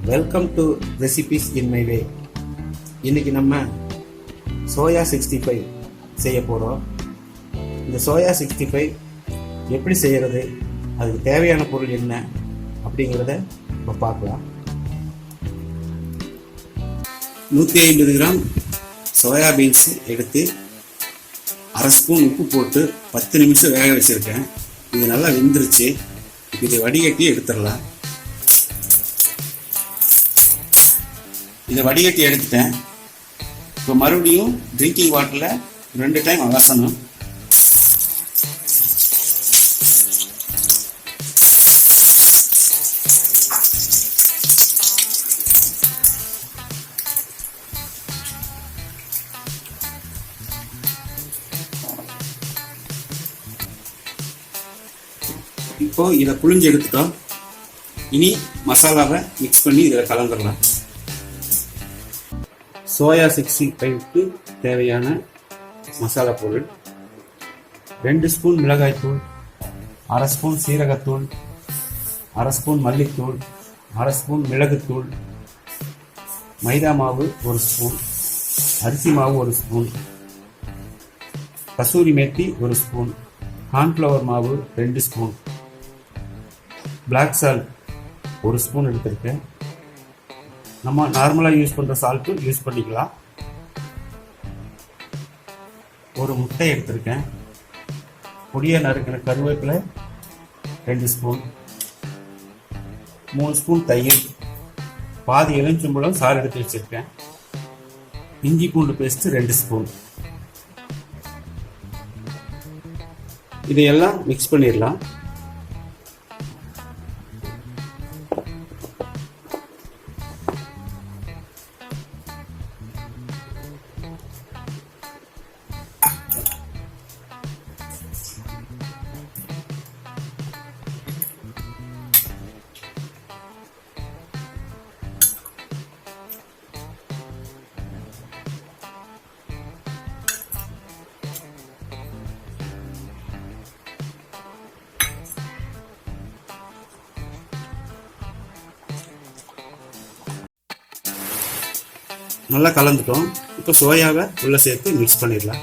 Welcome to recipes in my way. இன்னைக்கு நம்ம soya 65 செய்ய போகிறோம். இந்த சோயா 65 எப்படி செய்கிறது, அதுக்கு தேவையான பொருள் என்ன அப்படிங்கிறத இப்போ பார்க்கலாம். 150 கிராம் சோயா பீன்ஸ் எடுத்து அரை ஸ்பூன் உப்பு போட்டு 10 நிமிஷம் வேக வச்சுருக்கேன். இது நல்லா வெந்துருச்சு. இதை வடிகட்டி எடுத்துடலாம். இதை வடிகட்டி எடுத்துட்டேன். இப்போ மறுபடியும் ட்ரிங்கிங் வாட்டரில் 2 டைம் அலசணும். இப்போ இதை புழிஞ்சு எடுத்துட்டோம். இனி மசாலாவை மிக்ஸ் பண்ணி இதில் கலந்துடலாம். சோயா 65க்கு தேவையான மசாலா பொருள்: 2 ஸ்பூன் மிளகாய்த்தூள், அரை ஸ்பூன் சீரகத்தூள், அரை ஸ்பூன் மல்லித்தூள், அரை ஸ்பூன் மிளகுத்தூள், மைதா மாவு 1 ஸ்பூன், அரிசி மாவு 1 spoon, kasuri methi 1 spoon, cornflour மாவு 2 ஸ்பூன், பிளாக் சால்ட் 1 ஸ்பூன் எடுத்திருக்கேன். நம்ம நார்மலாக யூஸ் பண்ணுற சால்ட்டு யூஸ் பண்ணிக்கலாம். ஒரு முட்டை எடுத்திருக்கேன். பொடியாக நறுக்கிற கருவேப்பிலை 2 ஸ்பூன், 3 ஸ்பூன் தயிர், பாதி எலுமிச்சம்பழம் சாறு எடுத்து வச்சிருக்கேன். இஞ்சி பூண்டு பேஸ்ட் 2 ஸ்பூன். இதையெல்லாம் மிக்ஸ் பண்ணிடலாம். நல்லா கலந்துட்டோம். இப்போ சோயாவை உள்ள சேர்த்து மிக்ஸ் பண்ணிடலாம்.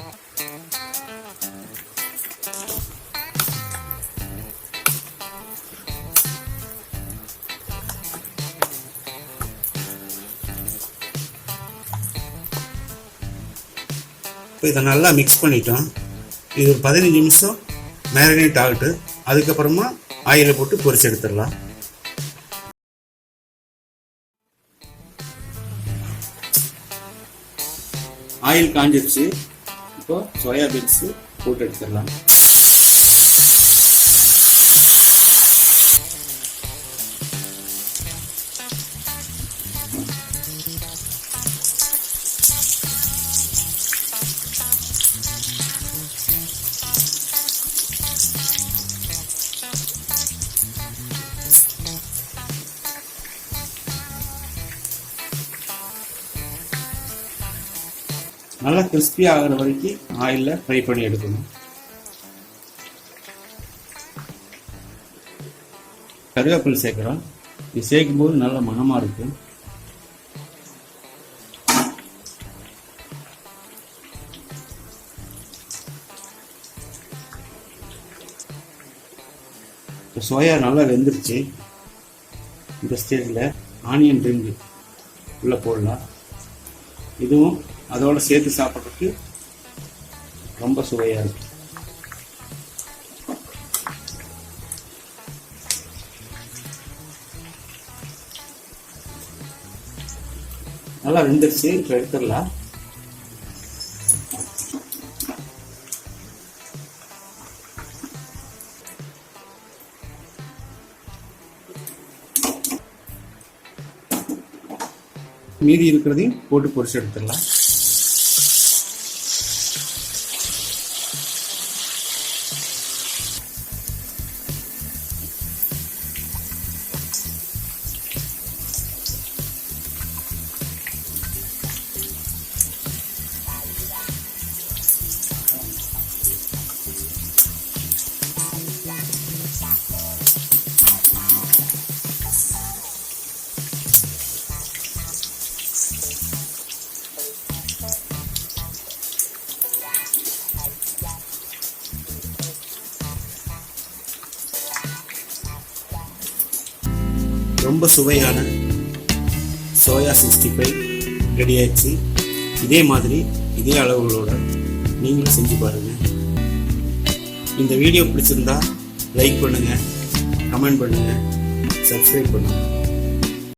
இப்போ இதை நல்லா மிக்ஸ் பண்ணிட்டோம். இது ஒரு 15 நிமிஷம் மேரினேட் ஆகிட்டு அதுக்கப்புறமா ஆயிலை போட்டு பொரிச்சு எடுத்துடலாம். ஆயில் காஞ்சிருச்சு. இப்போ சோயா பீன்ஸ் போட்டு எடுத்துடலாம். நல்லா கிறிஸ்பி ஆகிற வரைக்கும் ஆயிலில் ஃப்ரை பண்ணி எடுக்கணும். கருவேப்பிலை சேர்க்குறோம். இது சேர்க்கும் போது நல்ல மணமாக இருக்கு. இப்போ சோயா நல்லா வெந்துருச்சு. இந்த ஸ்டேஜில் ஆனியன் ரிங்கு உள்ளே போடலாம். இதுவும் அதோட சேர்த்து சாப்பிட்றதுக்கு ரொம்ப சுவையாக இருக்கு. நல்லா வெந்துருச்சு. இப்போ எடுத்துடலாம். மீதி இருக்கிறதையும் போட்டு பொரிச்சு எடுத்துடலாம். ரொம்ப சுவையான சோயா 65 ரெடி ஆயிடுச்சு. இதே மாதிரி இதே அளவுகளோட நீங்களும் செஞ்சு பாருங்கள். இந்த வீடியோ பிடிச்சிருந்தா லைக் பண்ணுங்கள், கமெண்ட் பண்ணுங்கள், சப்ஸ்கிரைப் பண்ணுங்கள்.